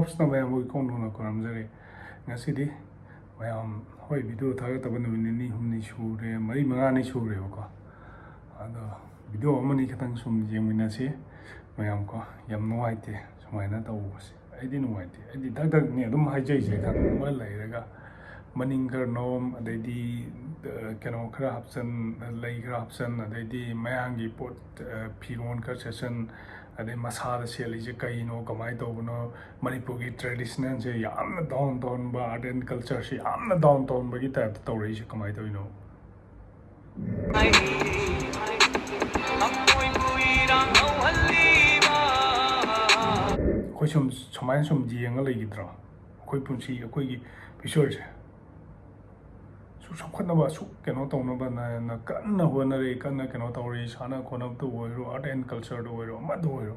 professional ꯃꯌꯥꯝ ꯍꯣꯏ ꯈꯣꯡꯗꯣꯡꯅ ꯈꯨꯔꯨꯝꯖꯔꯤ ꯉꯁꯤꯗꯤ ꯃꯌꯥꯝ ꯍꯣꯏ ꯚꯤꯗꯤꯑꯣ ꯊꯥꯒꯠꯇꯕ ꯅꯨꯃꯤꯠ ꯅꯤꯅꯤ ꯍꯨꯝꯅꯤ ꯁꯨꯔꯦ ꯃꯔꯤ ꯃꯉꯥꯅꯤ ꯁꯨꯔꯦꯕꯀꯣ ꯑꯗꯣ ꯚꯤꯗꯤꯑꯣ ꯑꯃꯅꯤ ꯈꯤꯇꯪ ꯁꯨꯝ ꯌꯦꯡꯃꯤꯟꯅꯁꯤ ꯃꯌꯥꯝ ꯀꯣ ꯌꯥꯝ ꯅꯨꯡꯉꯥꯏꯇꯦ ꯁꯨꯃꯥꯏꯅ ꯇꯧꯕꯁꯦ ꯑꯩꯗꯤ ꯅꯨꯡꯉꯥꯏꯇꯦ ꯑꯩꯗꯤ ꯊꯛ ꯊꯛꯅꯤ ꯑꯗꯨꯝ ꯍꯥꯏꯖꯩꯁꯦ ꯈꯪꯕ ꯂꯩꯔꯒ ꯃꯅꯤꯡ ꯈꯔ ꯅꯣꯝ ꯑꯗꯩꯗꯤ ꯀꯩꯅꯣ ꯈꯔ ꯍꯥꯞꯆꯟ ꯂꯩ ꯈꯔ ꯍꯥꯞꯆꯟ ꯑꯗꯩꯗꯤ ꯃꯌꯥꯡꯒꯤ ꯄꯣꯠ ꯐꯤꯔꯣꯟꯈꯔ ꯁꯦꯠꯆꯟ ꯑꯗꯩ ꯃꯁꯥꯗ ꯁꯦꯠꯂꯤꯁꯦ ꯀꯩꯅꯣ ꯀꯃꯥꯏꯅ ꯇꯧꯕꯅꯣ ꯃꯅꯤꯄꯨꯔꯒꯤ ꯇ꯭ꯔꯦꯗꯤꯁꯅꯦꯜꯁꯦ ꯌꯥꯝꯅ ꯗꯥꯎꯟ ꯇꯧꯍꯟꯕ ꯑꯥꯔꯠ ꯑꯦꯟ ꯀꯜꯆꯔꯁꯦ ꯌꯥꯝꯅ ꯗꯥꯎꯟ ꯇꯧꯍꯟꯕꯒꯤ ꯇꯥꯏꯞꯇ ꯇꯧꯔꯛꯏꯁꯦ ꯀꯃꯥꯏꯅ ꯇꯧꯔꯤꯅꯣ ꯑꯩꯈꯣꯏ ꯁꯨꯃꯥꯏꯅ ꯁꯨꯝ ꯌꯦꯡꯉ ꯂꯩꯈꯤꯗ꯭ꯔꯣ ꯑꯩꯈꯣꯏ ꯄꯨꯟꯁꯤ ꯑꯩꯈꯣꯏꯒꯤ ꯐ꯭ꯌꯨꯆꯔꯁꯦ ꯆꯥꯎꯈꯠꯅꯕ ꯑꯁꯨꯛ ꯀꯩꯅꯣ ꯇꯧꯅꯕꯅ ꯀꯟꯅ ꯍꯣꯠꯅꯔꯤ ꯀꯟꯅ ꯀꯩꯅꯣ ꯇꯧꯔꯤ ꯁꯥꯟꯅ ꯈꯣꯠꯅꯕꯗ ꯑꯣꯏꯔꯣ ꯑꯥꯔꯠ ꯑꯦꯟ ꯀꯜꯆꯔꯗ ꯑꯣꯏꯔꯣ ꯑꯃꯗ ꯑꯣꯏꯔꯣ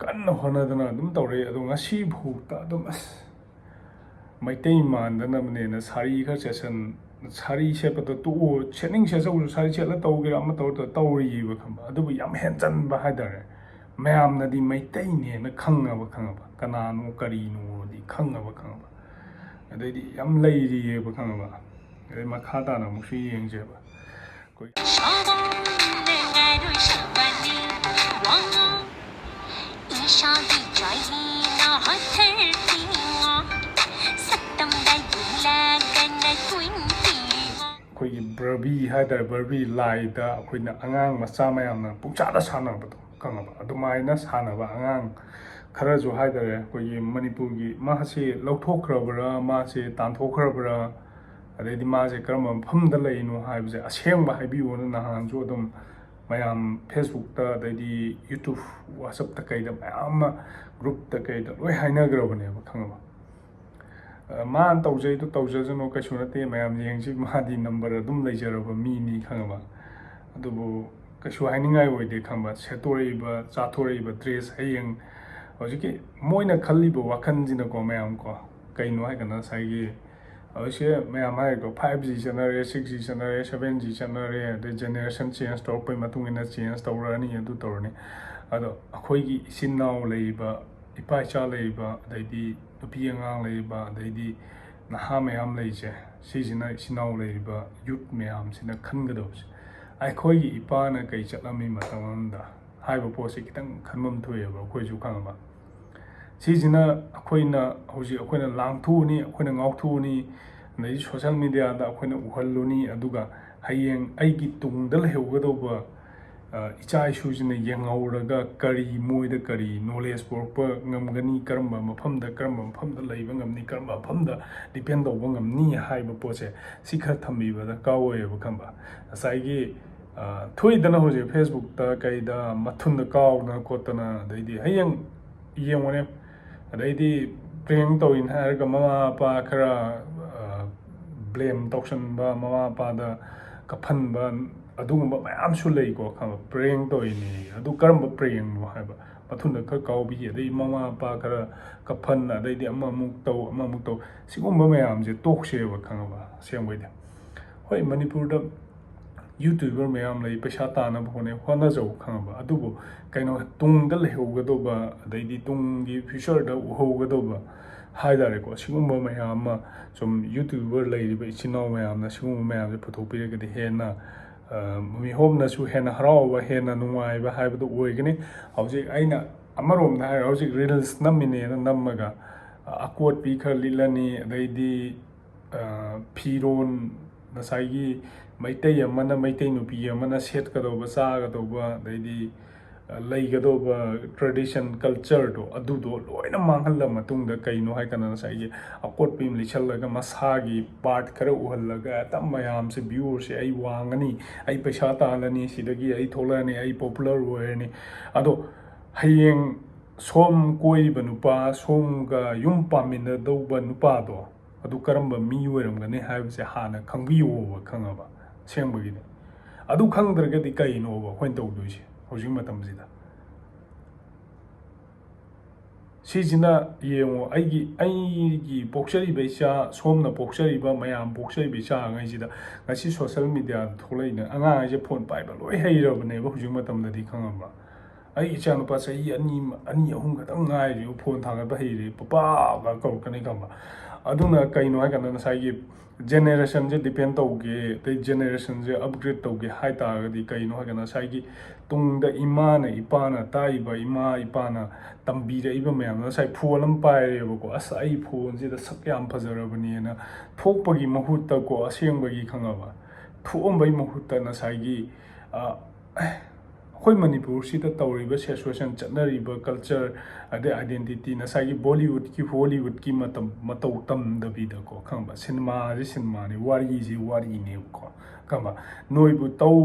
ꯀꯟꯅ ꯍꯣꯠꯅꯗꯅ ꯑꯗꯨꯝ ꯇꯧꯔꯛꯏ ꯑꯗꯣ ꯉꯁꯤꯐꯥꯎꯗ ꯑꯗꯨꯝ ꯃꯩꯇꯩ ꯃꯥꯟꯗꯅꯕꯅꯦꯅ ꯁꯥꯔꯤ ꯈꯔ ꯁꯦꯠꯆꯟ ꯁꯥꯔꯤ ꯁꯦꯠꯄꯗ ꯇꯣꯛꯑꯣ ꯁꯦꯠꯅꯤꯡ ꯁꯦꯠꯆꯧꯁꯨ ꯁꯥꯔꯤ ꯁꯦꯠꯂ ꯇꯧꯒꯦꯔꯥ ꯑꯃ ꯇꯧꯔꯤꯕ ꯈꯪꯕ ꯑꯗꯨꯕꯨ ꯌꯥꯝ ꯍꯦꯟꯖꯟꯕ ꯍꯥꯏꯇꯥꯔꯦ ꯃꯌꯥꯝꯅꯗꯤ ꯃꯩꯇꯩꯅꯦꯅ ꯈꯪꯉꯕ ꯀꯅꯥꯅꯣ ꯀꯔꯤꯅꯣꯗꯤ ꯈꯪꯉꯕ ꯑꯗꯩꯗꯤ ꯌꯥꯝ ꯂꯩꯔꯤꯑꯕ ꯈꯪꯉꯕ ꯑꯗꯩ ꯃꯈꯥ ꯇꯥꯅ ꯑꯃꯨꯛꯁꯨ ꯌꯦꯡꯖꯦꯕ ꯑꯩꯈꯣꯏꯒꯤ ꯕꯔꯕꯤ ꯍꯥꯏꯇꯥꯔꯦ ꯕꯔꯕꯤ ꯂꯥꯏꯗ ꯑꯩꯈꯣꯏꯅ ꯑꯉꯥꯡ ꯃꯆꯥ ꯃꯌꯥꯝꯅ ꯄꯨꯡꯆꯥꯗ ꯁꯥꯟꯅꯕꯗꯣ ꯈꯪꯉꯕ ꯑꯗꯨꯃꯥꯏꯅ ꯁꯥꯟꯅꯕ ꯑꯉꯥꯡ ꯈꯔꯁꯨ ꯍꯥꯏꯇꯥꯔꯦ ꯑꯩꯈꯣꯏꯒꯤ ꯃꯅꯤꯄꯨꯔꯒꯤ ꯃꯥꯁꯦ ꯂꯧꯊꯣꯛꯈ꯭ꯔꯕ꯭ꯔꯥ ꯃꯥꯁꯦ ꯇꯥꯟꯊꯣꯛꯈ꯭ꯔꯕ꯭ꯔꯥ ꯑꯗꯩꯗꯤ ꯃꯥꯁꯦ ꯀꯔꯝꯕ ꯃꯐꯝꯗ ꯂꯩꯔꯤꯅꯣ ꯍꯥꯏꯕꯁꯦ ꯑꯁꯦꯡꯕ ꯍꯥꯏꯕꯤꯌꯣꯅ ꯅꯍꯥꯟꯁꯨ ꯑꯗꯨꯝ ꯃꯌꯥꯝ ꯐꯦꯁꯕꯨꯛꯇ ꯑꯗꯩꯗꯤ ꯌꯨꯇꯨꯕ ꯋꯥꯆꯞꯇ ꯀꯩꯗ ꯃꯌꯥꯝ ꯑꯃ ꯒ꯭ꯔꯨꯞꯇ ꯀꯩꯗ ꯂꯣꯏ ꯍꯥꯏꯅꯈ꯭ꯔꯕꯅꯦꯕ ꯈꯪꯉꯕ ꯃꯥꯅ ꯇꯧꯖꯩꯗꯣ ꯇꯧꯖꯁꯅꯨ ꯀꯩꯁꯨ ꯅꯠꯇꯦ ꯃꯌꯥꯝ ꯌꯦꯡꯁꯤ ꯃꯥꯗꯤ ꯅꯝꯕꯔ ꯑꯗꯨꯝ ꯂꯩꯖꯔꯕ ꯃꯤꯅꯤ ꯈꯪꯉꯕ ꯑꯗꯨꯕꯨ ꯀꯩꯁꯨ ꯍꯥꯏꯅꯤꯡꯉꯥꯏ ꯑꯣꯏꯗꯦ ꯈꯪꯕ ꯁꯦꯠꯇꯣꯔꯛꯏꯕ ꯆꯥꯊꯣꯔꯛꯏꯕ ꯗ꯭ꯔꯦꯁ ꯍꯌꯦꯡ ꯍꯧꯖꯤꯛꯀꯤ ꯃꯣꯏꯅ ꯈꯜꯂꯤꯕ ꯋꯥꯈꯜꯁꯤꯅꯀꯣ ꯃꯌꯥꯝ ꯀꯣ ꯀꯩꯅꯣ ꯍꯥꯏꯀꯥꯟꯗ ꯉꯁꯥꯏꯒꯤ ꯍꯧꯖꯤꯛꯁꯦ ꯃꯌꯥꯝ ꯍꯥꯏꯔꯤꯀꯣ 5G ꯆꯠꯅꯔꯦ 6G ꯆꯠꯅꯔꯦ 7G ꯆꯠꯅꯔꯦ ꯑꯗꯩ ꯖꯦꯅꯦꯔꯦꯁꯟ ꯆꯦꯟꯖ ꯇꯧꯔꯛꯄꯩ ꯃꯇꯨꯡ ꯏꯟꯅ ꯆꯦꯟꯖ ꯇꯧꯔꯛꯑꯅꯤ ꯑꯗꯨ ꯇꯧꯔꯅꯤ ꯑꯗꯣ ꯑꯩꯈꯣꯏꯒꯤ ꯏꯆꯤꯟ ꯏꯅꯥꯎ ꯂꯩꯔꯤꯕ ꯏꯄꯥ ꯏꯆꯥ ꯂꯩꯔꯤꯕ ꯑꯗꯩꯗꯤ ꯅꯨꯄꯤ ꯑꯉꯥꯡ ꯂꯩꯔꯤꯕ ꯑꯗꯩꯗꯤ ꯅꯍꯥ ꯃꯌꯥꯝ ꯂꯩꯔꯤꯁꯦ ꯁꯤꯁꯤꯅ ꯏꯆꯤꯟ ꯏꯅꯥꯎ ꯂꯩꯔꯤꯕ ꯌꯨꯠ ꯃꯌꯥꯝꯁꯤꯅ ꯈꯟꯒꯗꯕꯁꯦ ꯑꯩꯈꯣꯏꯒꯤ ꯏꯄꯥꯅ ꯀꯩ ꯆꯠꯂꯝꯃꯤ ꯃꯇꯝ ꯑꯃꯗ ꯍꯥꯏꯕ ꯄꯣꯠꯁꯦ ꯈꯤꯇꯪ ꯈꯟꯐꯝ ꯊꯣꯛꯑꯦꯕ ꯑꯩꯈꯣꯏꯁꯨ ꯈꯪꯉꯕ ꯁꯤꯁꯤꯅ ꯑꯩꯈꯣꯏꯅ ꯂꯥꯡꯊꯣꯛꯎꯅꯤ ꯑꯩꯈꯣꯏꯅ ꯉꯥꯎꯊꯣꯛꯎꯅꯤ ꯑꯗꯩ ꯁꯣꯁꯦꯜ ꯃꯦꯗꯤꯌꯥꯗ ꯑꯩꯈꯣꯏꯅ ꯎꯍꯜꯂꯨꯅꯤ ꯑꯗꯨꯒ ꯍꯌꯦꯡ ꯑꯩꯒꯤ ꯇꯨꯡꯗ ꯂꯩꯍꯧꯒꯗꯧꯕ ꯏꯆꯥ ꯏꯁꯨꯁꯤꯅ ꯌꯦꯡꯍꯧꯔꯒ ꯃꯣꯏꯗ ꯀꯔꯤ ꯅꯣꯂꯦꯖ ꯄꯨꯔꯛꯄ ꯉꯝꯒꯅꯤ ꯀꯔꯝꯕ ꯃꯐꯝꯗ ꯂꯩꯕ ꯉꯝꯅꯤ ꯀꯔꯝꯕ ꯃꯐꯝꯗ ꯗꯤꯄꯦꯟ ꯇꯧꯕ ꯉꯝꯅꯤ ꯍꯥꯏꯕ ꯄꯣꯠꯁꯦ ꯁꯤ ꯈꯔ ꯊꯝꯕꯤꯕ ꯗꯔꯀꯥꯔ ꯑꯣꯏꯌꯦꯕ ꯈꯪꯕ ꯉꯁꯥꯏꯒꯤ ꯊꯣꯛꯏꯗꯅ ꯍꯧꯖꯤꯛ ꯐꯦꯁꯕꯨꯛꯇ ꯀꯩꯗ ꯃꯊꯨꯟꯗ ꯀꯥꯎꯗꯅ ꯈꯣꯠꯇꯅ ꯑꯗꯩꯗꯤ ꯍꯌꯦꯡ ꯌꯦꯡꯉꯨꯅꯦ ꯑꯗꯩꯗꯤ ꯄ꯭ꯔꯦꯡ ꯇꯧꯏꯅ ꯍꯥꯏꯔꯒ ꯃꯃꯥ ꯃꯄꯥ ꯈꯔ ꯕ꯭ꯂꯦꯝ ꯇꯧꯁꯟꯕ ꯃꯃꯥ ꯃꯄꯥꯗ ꯀꯞꯍꯟꯕ ꯑꯗꯨꯒꯨꯝꯕ ꯃꯌꯥꯝꯁꯨ ꯂꯩꯀꯣ ꯈꯪꯕ ꯄ꯭ꯔꯦꯡ ꯇꯧꯏꯅꯤ ꯑꯗꯨ ꯀꯔꯝꯕ ꯄ꯭ꯔꯦꯡꯅꯣ ꯍꯥꯏꯕ ꯃꯊꯨꯟꯗ ꯈꯔ ꯀꯥꯎꯕꯤ ꯑꯗꯩ ꯃꯃꯥ ꯃꯄꯥ ꯈꯔ ꯀꯞꯍꯟ ꯑꯗꯩꯗꯤ ꯑꯃꯃꯨꯛ ꯇꯧ ꯁꯤꯒꯨꯝꯕ ꯃꯌꯥꯝꯁꯦ ꯇꯣꯛꯁꯦꯕ ꯈꯪꯉꯕ ꯑꯁꯦꯡꯕꯩꯗꯤ ꯍꯣꯏ ꯃꯅꯤꯄꯨꯔꯗ ꯌꯨꯇ꯭ꯌꯨꯕꯔ ꯃꯌꯥꯝ ꯂꯩ ꯄꯩꯁꯥ ꯇꯥꯟꯅꯕ ꯍꯣꯠꯅꯖꯧ ꯈꯪꯉꯕ ꯑꯗꯨꯕꯨ ꯀꯩꯅꯣ ꯇꯨꯡꯗ ꯂꯩꯍꯧꯒꯗꯧꯕ ꯑꯗꯩꯗꯤ ꯇꯨꯡꯒꯤ ꯐ꯭ꯌꯨꯆꯔꯗ ꯎꯍꯧꯒꯗꯧꯕ ꯍꯥꯏꯇꯥꯔꯦꯀꯣ ꯁꯤꯒꯨꯝꯕ ꯃꯌꯥꯝ ꯑꯃ ꯁꯨꯝ ꯌꯨꯇ꯭ꯌꯨꯕꯔ ꯂꯩꯔꯤꯕ ꯏꯆꯤꯟ ꯏꯅꯥꯎ ꯃꯌꯥꯝꯅ ꯁꯤꯒꯨꯝꯕ ꯃꯌꯥꯝꯁꯦ ꯄꯨꯊꯣꯛꯄꯤꯔꯒꯗꯤ ꯍꯦꯟꯅ ꯃꯤꯍꯣꯝꯅꯁꯨ ꯍꯦꯟꯅ ꯍꯔꯥꯎꯕ ꯍꯦꯟꯅ ꯅꯨꯡꯉꯥꯏꯕ ꯍꯥꯏꯕꯗꯨ ꯑꯣꯏꯒꯅꯤ ꯍꯧꯖꯤꯛ ꯑꯩꯅ ꯑꯃꯔꯣꯝꯗ ꯍꯥꯏꯔ ꯍꯧꯖꯤꯛ ꯔꯤꯜꯁ ꯅꯝꯃꯤꯅꯦꯅ ꯅꯝꯃꯒ ꯑꯀꯣꯠꯄꯤꯈꯔ ꯂꯤꯠꯂꯅꯤ ꯑꯗꯩꯗꯤ ꯐꯤꯔꯣꯟ ꯉꯁꯥꯏꯒꯤ ꯃꯩꯇꯩ ꯅꯨꯄꯤ ꯑꯃꯅ ꯁꯦꯠꯀꯗꯧꯕ ꯆꯥꯒꯗꯧꯕ ꯑꯗꯩꯗꯤ ꯂꯩꯒꯗꯧꯕ ꯇ꯭ꯔꯦꯗꯤꯁꯟ ꯀꯜꯆꯔꯗꯣ ꯑꯗꯨꯗꯣ ꯂꯣꯏꯅ ꯃꯥꯡꯍꯜꯂ ꯃꯇꯨꯡꯗ ꯀꯩꯅꯣ ꯍꯥꯏꯀꯥꯟꯗ ꯉꯁꯥꯏꯒꯤ ꯑꯀꯣꯠꯄꯤ ꯑꯃ ꯂꯤꯠꯁꯜꯂꯒ ꯃꯁꯥꯒꯤ ꯄꯥꯔꯠ ꯈꯔ ꯎꯍꯜꯂꯒ ꯍꯦꯛꯇ ꯃꯌꯥꯝꯁꯦ ꯚ꯭ꯌꯨꯔꯁꯦ ꯑꯩ ꯋꯥꯡꯉꯅꯤ ꯑꯩ ꯄꯩꯁꯥ ꯇꯥꯜꯂꯅꯤ ꯁꯤꯗꯒꯤ ꯑꯩ ꯊꯣꯛꯂꯛꯑꯅꯤ ꯑꯩ ꯄꯣꯄꯨꯂꯔ ꯑꯣꯏꯔꯅꯤ ꯑꯗꯣ ꯍꯌꯦꯡ ꯁꯣꯝ ꯀꯣꯏꯔꯤꯕ ꯅꯨꯄꯥ ꯁꯣꯝꯒ ꯌꯨꯝ ꯄꯥꯟꯃꯤꯟꯅꯗꯧꯕ ꯅꯨꯄꯥꯗꯣ ꯑꯗꯨ ꯀꯔꯝꯕ ꯃꯤ ꯑꯣꯏꯔꯝꯒꯅꯤ ꯍꯥꯏꯕꯁꯦ ꯍꯥꯟꯅ ꯈꯪꯕꯤꯌꯣꯕ ꯈꯪꯉꯕ ꯑꯁꯦꯡꯕꯒꯤꯅꯤ ꯑꯗꯨ ꯈꯪꯗ꯭ꯔꯒꯗꯤ ꯀꯩꯅꯣꯕ ꯑꯩꯈꯣꯏꯅ ꯇꯧꯗꯣꯏꯁꯦ ꯍꯧꯖꯤꯛ ꯃꯇꯝꯁꯤꯗ ꯁꯤꯁꯤꯅ ꯌꯦꯡꯉꯣ ꯑꯩꯒꯤ ꯄꯣꯛꯆꯔꯤꯕ ꯏꯆꯥ ꯁꯣꯝꯅ ꯄꯣꯛꯆꯔꯤꯕ ꯃꯌꯥꯝ ꯄꯣꯛꯆꯔꯤꯕ ꯏꯆꯥꯉꯩꯁꯤꯗ ꯉꯁꯤ ꯁꯣꯁꯦꯜ ꯃꯦꯗꯤꯌꯥꯗ ꯊꯣꯛꯂꯛꯏꯅ ꯑꯉꯥꯡꯉꯩꯁꯦ ꯐꯣꯟ ꯄꯥꯏꯕ ꯂꯣꯏ ꯍꯩꯔꯕꯅꯦꯕ ꯍꯧꯖꯤꯛ ꯃꯇꯝꯗꯗꯤ ꯈꯪꯉꯕ꯭ꯔꯥ ꯑꯩ ꯏꯆꯥꯅꯨꯄꯥ ꯆꯍꯤ ꯑꯅꯤ ꯑꯍꯨꯝ ꯈꯛꯇꯪ ꯉꯥꯏꯔꯤꯕ ꯐꯣꯟ ꯊꯥꯡꯒꯠꯄ ꯍꯩꯔꯤ ꯄꯄꯥꯒ ꯀꯧꯔꯛꯀꯅꯤ ꯈꯪꯕ ꯑꯗꯨꯅ ꯀꯩꯅꯣ ꯍꯥꯏꯀꯥꯟꯗ ꯉꯁꯥꯏꯒꯤ ꯖꯦꯅꯦꯔꯦꯁꯟꯁꯦ ꯗꯤꯄꯦꯟ ꯇꯧꯒꯦ ꯑꯗꯩ ꯖꯦꯅꯦꯔꯦꯁꯟꯁꯦ ꯑꯞꯒ꯭ꯔꯦꯗ ꯇꯧꯒꯦ ꯍꯥꯏꯇꯥꯔꯒꯗꯤ ꯀꯩꯅꯣ ꯍꯥꯏꯀꯥꯟꯗ ꯉꯁꯥꯏꯒꯤ ꯇꯨꯡꯗ ꯏꯃꯥꯅ ꯏꯄꯥꯅ ꯇꯥꯛꯏꯕ ꯏꯃꯥ ꯏꯄꯥꯅ ꯇꯝꯕꯤꯔꯛꯏꯕ ꯃꯌꯥꯝꯗꯣ ꯉꯁꯥꯏ ꯐꯣꯟ ꯑꯃ ꯄꯥꯏꯔꯦꯕꯀꯣ ꯑꯁ ꯑꯩ ꯐꯣꯟꯁꯤꯗ ꯁꯛ ꯌꯥꯝ ꯐꯖꯔꯕꯅꯦꯅ ꯊꯣꯛꯄꯒꯤ ꯃꯍꯨꯠꯇꯀꯣ ꯑꯁꯦꯡꯕꯒꯤ ꯈꯪꯉꯕ ꯊꯣꯛꯑꯝꯕꯒꯤ ꯃꯍꯨꯠꯇ ꯉꯁꯥꯏꯒꯤ ꯑꯩꯈꯣꯏ ꯃꯅꯤꯄꯨꯔꯁꯤꯗ ꯇꯧꯔꯤꯕ ꯁꯤꯆꯨꯋꯦꯁꯟ ꯆꯠꯅꯔꯤꯕ ꯀꯜꯆꯔ ꯑꯗꯩ ꯑꯥꯏꯗꯦꯟꯇꯤꯇꯤ ꯉꯁꯥꯏꯒꯤ ꯕꯣꯂꯤꯋꯨꯗꯀꯤ ꯍꯣꯂꯤꯋꯨꯗꯀꯤ ꯃꯇꯧ ꯇꯝꯗꯕꯤꯗꯀꯣ ꯈꯪꯕ ꯁꯤꯅꯦꯃꯥꯁꯤ ꯁꯤꯅꯦꯃꯥꯅꯤ ꯋꯥꯔꯤꯁꯤ ꯋꯥꯔꯤꯅꯦꯕꯀꯣ ꯈꯪꯕ ꯅꯣꯏꯕꯨ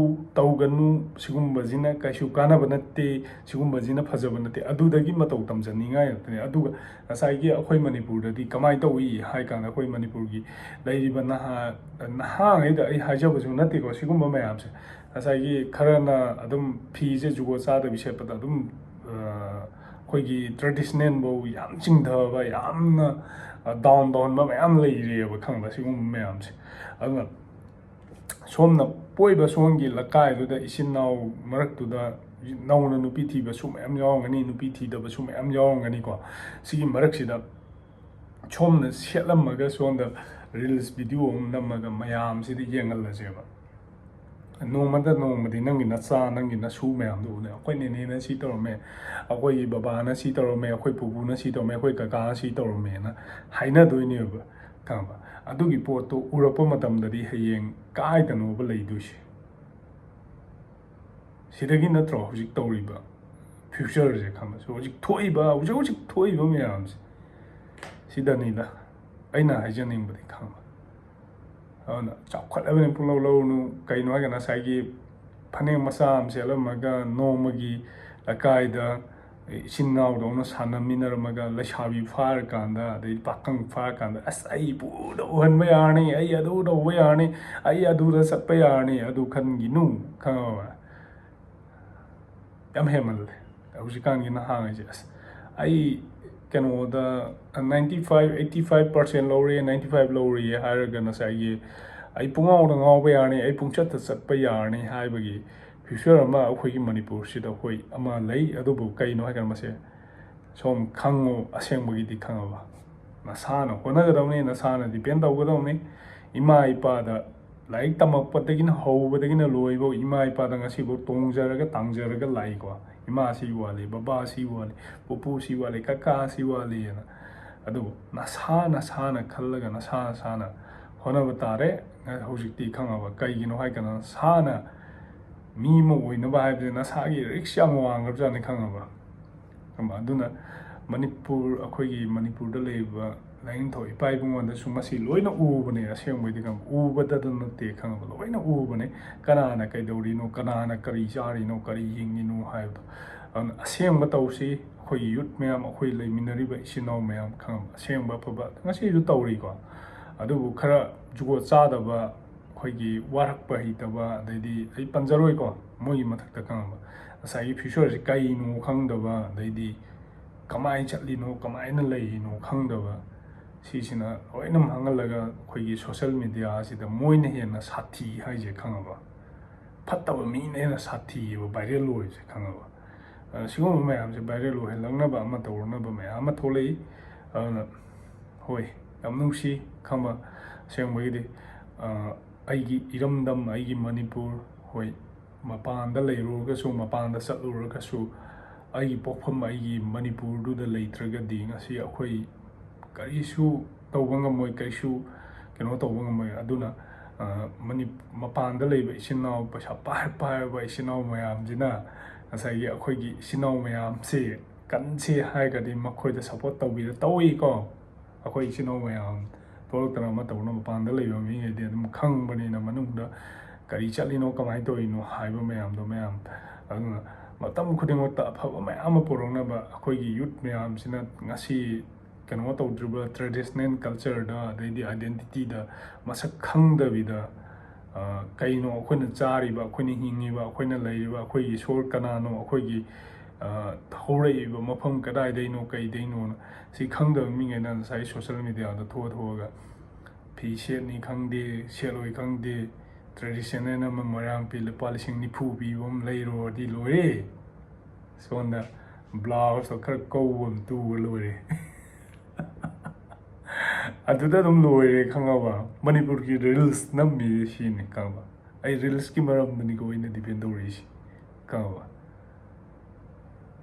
ꯇꯧꯒꯅꯨ ꯁꯤꯒꯨꯝꯕꯁꯤꯅ ꯀꯩꯁꯨ ꯀꯥꯟꯅꯕ ꯅꯠꯇꯦ ꯁꯤꯒꯨꯝꯕꯁꯤꯅ ꯐꯖꯕ ꯅꯠꯇꯦ ꯑꯗꯨꯗꯒꯤ ꯃꯇꯧ ꯇꯝꯖꯅꯤꯡꯉꯥꯏ ꯉꯥꯛꯇꯅꯦ ꯑꯗꯨꯒ ꯉꯁꯥꯏꯒꯤ ꯑꯩꯈꯣꯏ ꯃꯅꯤꯄꯨꯔꯗꯗꯤ ꯀꯃꯥꯏꯅ ꯇꯧꯏ ꯍꯥꯏ ꯀꯥꯟꯗ ꯑꯩꯈꯣꯏ ꯃꯅꯤꯄꯨꯔꯒꯤ ꯂꯩꯔꯤꯕ ꯅꯍꯥꯉꯩꯗ ꯑꯩ ꯍꯥꯏꯖꯕꯁꯨ ꯅꯠꯇꯦꯀꯣ ꯁꯤꯒꯨꯝꯕ ꯃꯌꯥꯝꯁꯦ ꯉꯁꯥꯏꯒꯤ ꯈꯔꯅ ꯑꯗꯨꯝ ꯐꯤꯁꯦ ꯖꯨꯒꯣꯠ ꯆꯥꯗꯕꯤ ꯁꯦꯠꯄꯗ ꯑꯗꯨꯝ ꯑꯩꯈꯣꯏꯒꯤ ꯇ꯭ꯔꯦꯗꯤꯁꯅꯦꯜꯐꯧ ꯌꯥꯝ ꯆꯤꯡꯊꯕ ꯌꯥꯝꯅ ꯗꯥꯎꯟ ꯇꯧꯍꯟꯕ ꯃꯌꯥꯝ ꯂꯩꯔꯦꯕ ꯈꯪꯕ ꯁꯤꯒꯨꯝꯕ ꯃꯌꯥꯝꯁꯦ ꯑꯗꯨꯅ ꯁꯣꯝꯅ ꯄꯣꯛꯏꯕ ꯁꯣꯝꯒꯤ ꯂꯩꯀꯥꯏꯗꯨꯗ ꯏꯆꯤꯟ ꯏꯅꯥꯎ ꯃꯔꯛꯇꯨꯗ ꯅꯧꯅ ꯅꯨꯄꯤ ꯊꯤꯕꯁꯨ ꯃꯌꯥꯝ ꯌꯥꯎꯔꯝꯒꯅꯤ ꯅꯨꯄꯤ ꯊꯤꯗꯕꯁꯨ ꯃꯌꯥꯝ ꯌꯥꯎꯔꯝꯒꯅꯤꯀꯣ ꯁꯤꯒꯤ ꯃꯔꯛꯁꯤꯗ ꯁꯣꯝꯅ ꯁꯦꯠꯂꯝꯃꯒ ꯁꯣꯝꯗ ꯔꯤꯜꯁ ꯚꯤꯗꯤꯑꯣ ꯑꯃ ꯅꯝꯃꯒ ꯃꯌꯥꯝꯁꯤꯗ ꯌꯦꯡꯍꯜꯂꯁꯦꯕ ꯅꯣꯡꯃꯗꯤ ꯅꯪꯒꯤ ꯅꯆꯥ ꯅꯪꯒꯤ ꯅꯁꯨ ꯃꯌꯥꯝꯗꯨ ꯎꯅꯦ ꯑꯩꯈꯣꯏ ꯅꯦꯅꯦꯅ ꯁꯤ ꯇꯧꯔꯝꯃꯦ ꯑꯩꯈꯣꯏꯒꯤ ꯕꯕꯥꯅ ꯁꯤ ꯇꯧꯔꯝꯃꯦ ꯑꯩꯈꯣꯏ ꯄꯨꯄꯨꯅ ꯁꯤ ꯇꯧꯔꯝꯃꯦ ꯑꯩꯈꯣꯏ ꯀꯀꯥꯅ ꯁꯤ ꯇꯧꯔꯝꯃꯦꯅ ꯍꯥꯏꯅꯗꯣꯏꯅꯦꯕ ꯈꯪꯕ ꯑꯗꯨꯒꯤ ꯄꯣꯠꯇꯣ ꯎꯔꯛꯄ ꯃꯇꯝꯗꯗꯤ ꯍꯌꯦꯡ ꯀꯥꯏꯗꯅꯣꯕ ꯂꯩꯗꯣꯏꯁꯦ ꯁꯤꯗꯒꯤ ꯅꯠꯇ꯭ꯔꯣ ꯍꯧꯖꯤꯛ ꯇꯧꯔꯤꯕ ꯐ꯭ꯌꯨꯆꯔꯁꯦ ꯈꯪꯕꯁꯨ ꯍꯧꯖꯤꯛ ꯊꯣꯛꯏꯕ ꯃꯌꯥꯝꯁꯦ ꯁꯤꯗꯅꯤꯗ ꯑꯩꯅ ꯍꯥꯏꯖꯅꯤꯡꯕꯗꯤ ꯈꯪꯕ ꯑꯗꯨꯅ ꯆꯥꯎꯈꯠꯂꯕꯅꯤ ꯄꯨꯡꯂꯧ ꯂꯧꯔꯨꯅꯨ ꯀꯩꯅꯣ ꯍꯥꯏꯔꯒꯅ ꯉꯁꯥꯏꯒꯤ ꯐꯅꯦꯛ ꯃꯆꯥ ꯑꯃ ꯁꯦꯠꯂꯝꯃꯒ ꯅꯣꯡꯃꯒꯤ ꯂꯩꯀꯥꯏꯗ ꯏꯆꯤꯟ ꯏꯅꯥꯎꯗꯧꯅ ꯁꯥꯟꯅꯃꯤꯟꯅꯔꯝꯃꯒ ꯂꯩꯁꯥꯕꯤ ꯐꯥꯔꯀꯥꯟꯗ ꯑꯗꯩ ꯄꯥꯈꯪ ꯐꯥꯔꯀꯥꯟꯗ ꯑꯁ ꯑꯩ ꯄꯨꯗ ꯎꯍꯟꯕ ꯌꯥꯔꯅꯤ ꯑꯩ ꯑꯗꯨ ꯇꯧꯕ ꯌꯥꯔꯅꯤ ꯑꯩ ꯑꯗꯨꯗ ꯆꯠꯄ ꯌꯥꯔꯅꯤ ꯑꯗꯨ ꯈꯟꯒꯤꯅꯨ ꯈꯪꯉꯕ ꯌꯥꯝ ꯍꯦꯟꯃꯜꯂꯦ ꯍꯧꯖꯤꯛꯀꯥꯟꯒꯤ ꯅꯍꯥꯉꯩꯁꯦ ꯑꯁ ꯑꯩ ꯀꯩꯅꯣꯗ 85% ꯂꯧꯔꯦ 95 ꯂꯧꯔꯦ ꯍꯥꯏꯔꯒ ꯉꯁꯥꯏꯒꯤ ꯑꯩ ꯄꯨꯡꯉꯥꯎꯗ ꯉꯥꯎꯕ ꯌꯥꯔꯅꯤ ꯑꯩ ꯄꯨꯡꯆꯠꯇ ꯆꯠꯄ ꯌꯥꯔꯅꯤ ꯍꯥꯏꯕꯒꯤ ꯐ꯭ꯌꯨꯆꯔ ꯑꯃ ꯑꯩꯈꯣꯏꯒꯤ ꯃꯅꯤꯄꯨꯔꯁꯤꯗ ꯑꯩꯈꯣꯏ ꯑꯃ ꯂꯩ ꯑꯗꯨꯕꯨ ꯀꯩꯅꯣ ꯍꯥꯏꯀꯥꯟꯗ ꯃꯁꯦ ꯁꯣꯝ ꯈꯪꯉꯨ ꯑꯁꯦꯡꯕꯒꯤꯗꯤ ꯈꯪꯉꯕ ꯅꯁꯥꯅ ꯍꯣꯠꯅꯒꯗꯕꯅꯤ ꯅꯁꯥꯅ ꯗꯤꯄꯦꯟ ꯇꯧꯒꯗꯕꯅꯤ ꯏꯃꯥ ꯏꯄꯥꯗ ꯂꯥꯏꯔꯤꯛ ꯇꯝꯃꯛꯄꯗꯒꯤꯅ ꯍꯧꯕꯗꯒꯤꯅ ꯂꯣꯏꯕꯧ ꯏꯃꯥ ꯏꯄꯥꯗ ꯉꯁꯤꯐꯥꯎ ꯇꯣꯡꯖꯔꯒ ꯇꯥꯡꯖꯔꯒ ꯂꯥꯛꯏꯀꯣ ꯏꯃꯥ ꯁꯤ ꯋꯥꯠꯂꯤ ꯕꯕꯥ ꯁꯤ ꯋꯥꯠꯂꯤ ꯄꯨꯄꯨ ꯁꯤ ꯋꯥꯠꯂꯤ ꯀꯀꯥ ꯁꯤ ꯋꯥꯠꯂꯤꯅ ꯑꯗꯨꯕꯨ ꯅꯁꯥꯅ ꯈꯜꯂꯒ ꯅꯁꯥꯅ ꯍꯣꯠꯅꯕ ꯇꯥꯔꯦ ꯍꯧꯖꯤꯛꯇꯤ ꯈꯪꯉꯕ ꯀꯩꯒꯤꯅೋ ꯍꯥꯏꯀꯥꯟꯗ ꯅꯁꯥꯅ ꯃꯤ ꯑꯃ ꯑꯣꯏꯅꯕ ꯍꯥꯏꯕꯁꯦ ꯅꯁꯥꯒꯤ ꯔꯤꯛꯁ ꯌꯥꯝ ꯋꯥꯡꯈ꯭ꯔꯕꯖꯥꯠꯅꯤ ꯈꯪꯉꯕ ꯑꯗꯨꯅ ꯑꯩꯈꯣꯏꯒꯤ ꯃꯅꯤꯄꯨꯔꯗ ꯂꯩꯔꯤꯕ ꯂꯥꯏꯅꯤꯡꯊꯧ ꯏꯄꯥ ꯏꯄꯨꯉꯣꯟꯗꯁꯨ ꯃꯁꯤ ꯂꯣꯏꯅ ꯎꯕꯅꯦ ꯑꯁꯦꯡꯕꯩꯗꯤ ꯈꯪꯕ ꯎꯕꯗꯇ ꯅꯠꯇꯦ ꯈꯪꯉꯕ ꯂꯣꯏꯅ ꯎꯕꯅꯦ ꯀꯅꯥꯅ ꯀꯩꯗꯧꯔꯤꯅꯣꯀꯅꯥꯅ ꯀꯔꯤ ꯆꯥꯔꯤꯅꯣ ꯀꯔꯤ ꯍꯤꯡꯉꯤꯅꯣ ꯍꯥꯏꯕꯗꯣ ꯑꯗꯨꯅ ꯑꯁꯦꯡꯕ ꯇꯧꯁꯤ ꯑꯩꯈꯣꯏꯒꯤ ꯌꯨꯠ ꯃꯌꯥꯝ ꯑꯩꯈꯣꯏ ꯂꯩꯃꯤꯟꯅꯔꯤꯕ ꯏꯆꯤꯟ ꯏꯅꯥꯎ ꯃꯌꯥꯝ ꯈꯪꯉꯕ ꯑꯁꯦꯡꯕ ꯑꯐꯕ ꯉꯁꯤꯁꯨ ꯇꯧꯔꯤꯀꯣ ꯑꯗꯨꯕꯨ ꯈꯔ ꯖꯨꯒꯣꯠ ꯆꯥꯗꯕ ꯑꯩꯈꯣꯏꯒꯤ ꯋꯥꯔꯛꯄ ꯍꯩꯇꯕ ꯑꯗꯩꯗꯤ ꯑꯩ ꯄꯟꯖꯔꯣꯏꯀꯣ ꯃꯣꯏꯒꯤ ꯃꯊꯛꯇ ꯈꯪꯉꯕ ꯉꯁꯥꯏꯒꯤ ꯐ꯭ꯌꯨꯆꯔꯁꯤ ꯀꯩꯅꯣ ꯈꯪꯗꯕ ꯑꯗꯩꯗꯤ ꯀꯃꯥꯏꯅ ꯆꯠꯂꯤꯅꯣ ꯀꯃꯥꯏꯅ ꯂꯩꯔꯤꯅꯣ ꯈꯪꯗꯕ ꯁꯤꯁꯤꯅ ꯂꯣꯏꯅ ꯃꯥꯡꯍꯜꯂꯒ ꯑꯩꯈꯣꯏꯒꯤ ꯁꯣꯁꯦꯜ ꯃꯦꯗꯤꯌꯥꯁꯤꯗ ꯃꯣꯏꯅ ꯍꯦꯟꯅ ꯁꯥꯊꯤ ꯍꯥꯏꯁꯦ ꯈꯪꯉꯕ ꯐꯠꯇꯕ ꯃꯤꯅ ꯍꯦꯟꯅ ꯁꯥꯊꯤꯌꯦꯕ ꯚꯥꯏꯔꯦꯜ ꯑꯣꯏꯕꯁꯦ ꯈꯪꯉꯕ ꯁꯤꯒꯨꯝꯕ ꯃꯌꯥꯝꯁꯦ ꯚꯥꯏꯔꯦꯜ ꯑꯣꯏꯍꯜꯂꯛꯅꯕ ꯑꯃ ꯇꯧꯔꯅꯕ ꯃꯌꯥꯝ ꯑꯃ ꯊꯣꯛꯂꯛꯏ ꯑꯗꯨꯅ ꯍꯣꯏ ꯌꯥꯝ ꯅꯨꯡꯁꯤ ꯈꯪꯕ ꯑꯁꯦꯡꯕꯒꯤꯗꯤ ꯑꯩꯒꯤ ꯏꯔꯝꯗꯝ ꯑꯩꯒꯤ ꯃꯅꯤꯄꯨꯔ ꯍꯣꯏ ꯃꯄꯥꯟꯗ ꯂꯩꯔꯨꯔꯒꯁꯨ ꯃꯄꯥꯟꯗ ꯆꯠꯂꯨꯔꯒꯁꯨ ꯑꯩꯒꯤ ꯄꯣꯛꯐꯝ ꯑꯩꯒꯤ ꯃꯅꯤꯄꯨꯔꯗꯨꯗ ꯂꯩꯇ꯭ꯔꯒꯗꯤ ꯉꯁꯤ ꯑꯩꯈꯣꯏ ꯀꯔꯤꯁꯨ ꯇꯧꯕ ꯉꯝꯃꯣꯏ ꯀꯔꯤꯁꯨ ꯀꯩꯅꯣ ꯇꯧꯕ ꯉꯝꯃꯣꯏ ꯑꯗꯨꯅ ꯃꯄꯥꯟꯗ ꯂꯩꯕ ꯏꯆꯤꯟ ꯏꯅꯥꯎ ꯄꯩꯁꯥ ꯄꯥꯏꯔꯕ ꯏꯆꯤꯟ ꯏꯅꯥꯎ ꯃꯌꯥꯝꯁꯤꯅ ꯉꯁꯥꯏꯒꯤ ꯑꯩꯈꯣꯏꯒꯤ ꯏꯆꯤꯟ ꯏꯅꯥꯎ ꯃꯌꯥꯝꯁꯦ ꯀꯟꯁꯦ ꯍꯥꯏꯔꯒꯗꯤ ꯃꯈꯣꯏꯗ ꯁꯞꯄꯣꯔꯠ ꯇꯧꯏꯀꯣ ꯑꯩꯈꯣꯏ ꯏꯆꯤꯟ ꯏꯅꯥꯎ ꯃꯌꯥꯝ ꯊꯣꯛꯂꯛꯇꯅ ꯑꯃ ꯇꯧꯅ ꯃꯄꯥꯟꯗ ꯂꯩꯕ ꯃꯤꯉꯩꯗꯤ ꯑꯗꯨꯝ ꯈꯪꯕꯅꯤꯅ ꯃꯅꯨꯡꯗ ꯀꯔꯤ ꯆꯠꯂꯤꯅꯣ ꯀꯃꯥꯏꯅ ꯇꯧꯔꯤꯅꯣ ꯍꯥꯏꯕ ꯃꯌꯥꯝꯗꯣ ꯑꯗꯨꯅ ꯃꯇꯝ ꯈꯨꯗꯤꯡꯃꯛꯇ ꯑꯐꯕ ꯃꯌꯥꯝ ꯑꯃ ꯄꯨꯔꯛꯅꯕ ꯑꯩꯈꯣꯏꯒꯤ ꯌꯨꯠ ꯃꯌꯥꯝꯁꯤꯅ ꯉꯁꯤ ꯀꯩꯅꯣ ꯇꯧꯗ꯭ꯔꯤꯕ ꯇ꯭ꯔꯦꯗꯤꯁꯅꯦꯜ ꯀꯜꯆꯔꯗ ꯑꯗꯩꯗꯤ ꯑꯥꯏꯗꯦꯟꯇꯤꯇꯤꯗ ꯃꯁꯛ ꯈꯪꯗꯕꯤꯗ ꯀꯩꯅꯣ ꯑꯩꯈꯣꯏꯅ ꯆꯥꯔꯤꯕ ꯑꯩꯈꯣꯏꯅ ꯍꯤꯡꯉꯤꯕ ꯑꯩꯈꯣꯏꯅ ꯂꯩꯔꯤꯕ ꯑꯩꯈꯣꯏꯒꯤ ꯏꯁꯣꯔ ꯀꯅꯥꯅꯣ ꯑꯩꯈꯣꯏꯒꯤ ꯍꯧꯔꯛꯏꯕ ꯃꯐꯝ ꯀꯗꯥꯏꯗꯩꯅꯣ ꯀꯩꯗꯩꯅꯣꯅ ꯁꯤ ꯈꯪꯗꯕ ꯃꯤꯉꯩꯅ ꯉꯁꯥꯏ ꯁꯣꯁꯦꯜ ꯃꯦꯗꯤꯌꯥꯗ ꯊꯣꯛꯑꯒ ꯐꯤ ꯁꯦꯠꯅꯤ ꯈꯪꯗꯦ ꯁꯦꯠꯂꯣꯏ ꯈꯪꯗꯦ ꯇ꯭ꯔꯦꯗꯤꯁꯅꯦꯜ ꯑꯃ ꯃꯣꯏꯔꯥꯡ ꯐꯤ ꯂꯨꯄꯥ 90,000 ꯄꯤꯕ ꯑꯃ ꯂꯩꯔꯨꯔꯗꯤ ꯂꯣꯏꯔꯦ ꯁꯣꯟꯗ ꯕ꯭ꯂꯥꯎꯁꯇꯣ ꯈꯔ ꯀꯧꯕ ꯑꯃ ꯇꯨꯕ ꯂꯣꯏꯔꯦ ꯑꯗꯨꯗ ꯑꯗꯨꯝ ꯂꯣꯏꯔꯦ ꯈꯪꯉꯕ ꯃꯅꯤꯄꯨꯔꯒꯤ ꯔꯤꯜꯁ ꯅꯝꯃꯤ ꯁꯤꯅꯤ ꯈꯪꯉꯕ ꯑꯩ ꯔꯤꯜꯁꯀꯤ ꯃꯔꯝꯗꯅꯤꯀꯣ ꯑꯩꯅ ꯗꯤꯄꯦꯟ ꯇꯧꯔꯛꯏꯁꯤ ꯈꯪꯉꯕ